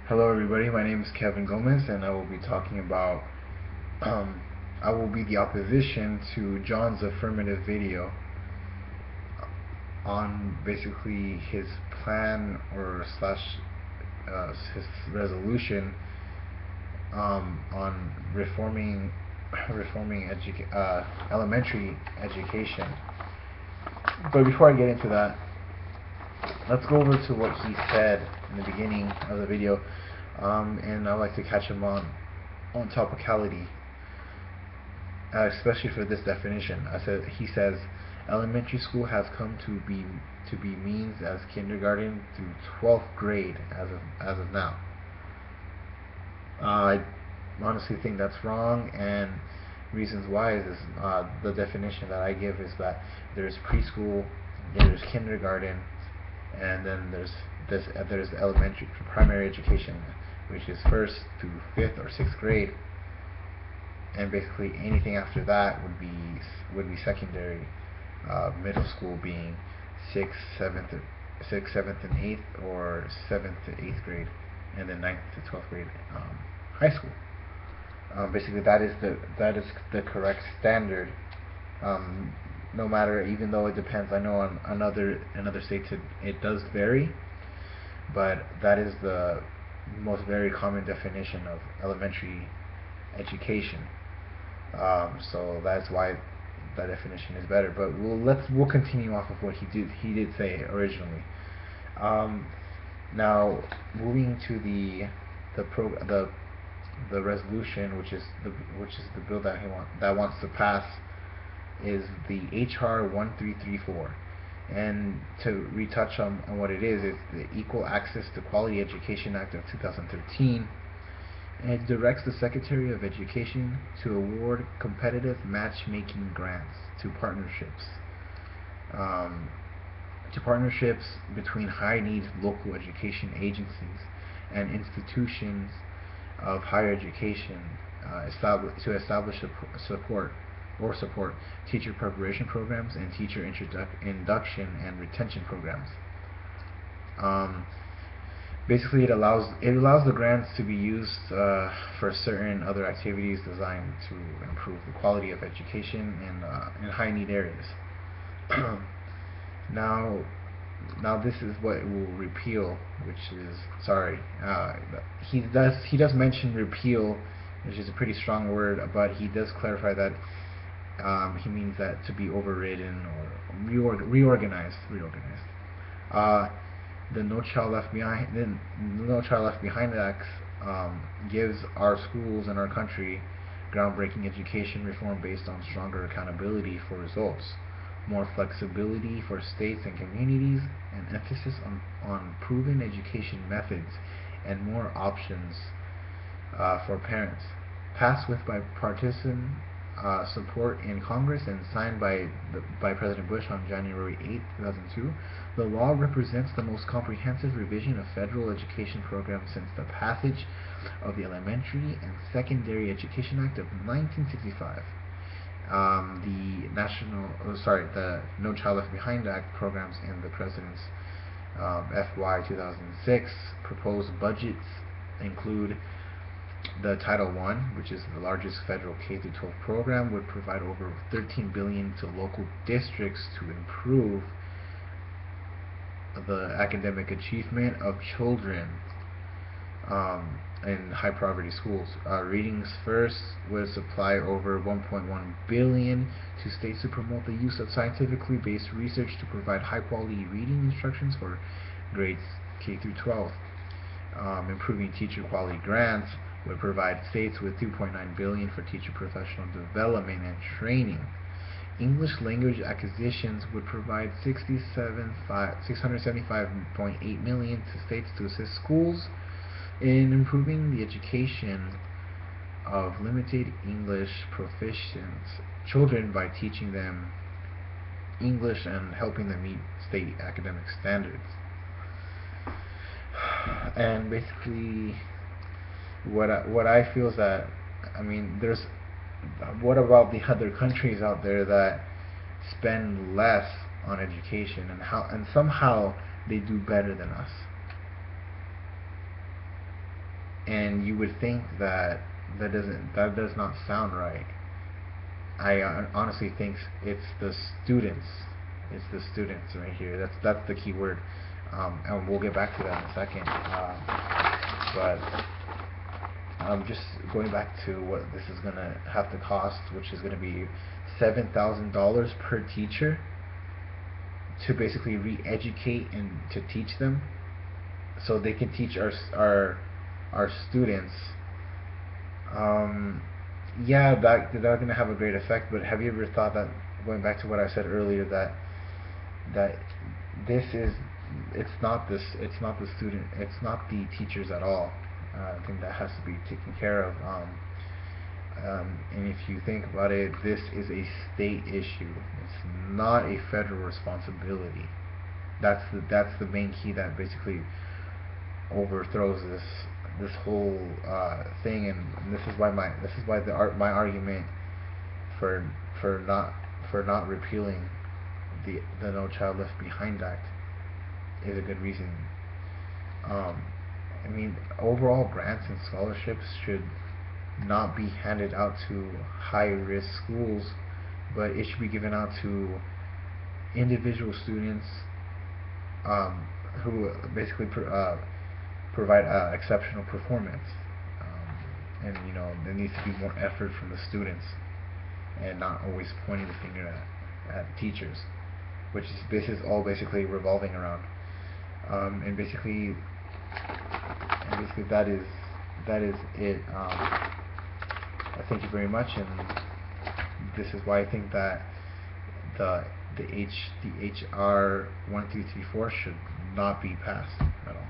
Hello everybody, my name is Kevin Gomez and I will be talking about um, I will be the opposition to John's affirmative video on basically his plan or slash his resolution on reforming elementary education. But before I get into that, let's go over to what he said in the beginning of the video, and I'd like to catch him on topicality, especially for this definition. He says elementary school has come to be means as kindergarten through 12th grade as of now. I honestly think that's wrong, and reasons why is the definition that I give is that there's preschool, there's kindergarten, and then there's elementary primary education, which is first to fifth or sixth grade, and basically anything after that would be secondary. Middle school being sixth, seventh, and eighth, or seventh to eighth grade, and then ninth to 12th grade, high school. Basically, that is the correct standard. No matter, even though it depends. I know on another states it does vary, but that is the most very common definition of elementary education. So that's why that definition is better. But we'll continue off of what he did say originally. Now moving to the resolution, which is the bill that wants to pass, is the HR 1334. And to retouch on what it is, it's the Equal Access to Quality Education Act of 2013, and it directs the Secretary of Education to award competitive matchmaking grants to partnerships between high-need local education agencies and institutions of higher education, to establish support teacher preparation programs and teacher induction and retention programs. Basically, it allows the grants to be used for certain other activities designed to improve the quality of education in high need areas. now this is what it will repeal, which is, sorry, he does mention repeal, which is a pretty strong word, but he does clarify that he means that to be overridden or reorganized. The No Child Left Behind Act gives our schools and our country groundbreaking education reform based on stronger accountability for results, more flexibility for states and communities, and emphasis on proven education methods, and more options for parents. Passed with bipartisan support in Congress and signed by President Bush on January 8, 2002, the law represents the most comprehensive revision of federal education programs since the passage of the Elementary and Secondary Education Act of 1965. The No Child Left Behind Act programs in the President's FY 2006 proposed budgets include the Title I, which is the largest federal K-12 program, would provide over $13 billion to local districts to improve the academic achievement of children in high poverty schools. Readings First would supply over $1.1 billion to states to promote the use of scientifically based research to provide high quality reading instructions for grades K through 12. Improving teacher quality grants would provide states with $2.9 billion for teacher professional development and training. English language acquisitions would provide $675.8 million to states to assist schools in improving the education of limited English proficient children by teaching them English and helping them meet state academic standards. And basically, what I feel is that, I mean, what about the other countries out there that spend less on education, and somehow they do better than us? And you would think that that does not sound right. I honestly think it's the students. It's the students right here. That's the key word, and we'll get back to that in a second. But just going back to what this is gonna have to cost, which is gonna be $7,000 per teacher to basically re-educate and to teach them, so they can teach our students. Um, yeah, that's gonna have a great effect. But have you ever thought that, going back to what I said earlier, that this is it's not the student, it's not the teachers at all. I think that has to be taken care of. And if you think about it, this is a state issue. It's not a federal responsibility. That's the main key that basically overthrows this whole thing. And this is why my argument for for not for not repealing the No Child Left Behind Act is a good reason. Um, I mean, overall grants and scholarships should not be handed out to high-risk schools, but it should be given out to individual students, who basically provide exceptional performance. And there needs to be more effort from the students, and not always pointing the finger at teachers, which is this is all basically revolving around. And basically that is it. Thank you very much, and this is why I think that the HR 1334 should not be passed at all.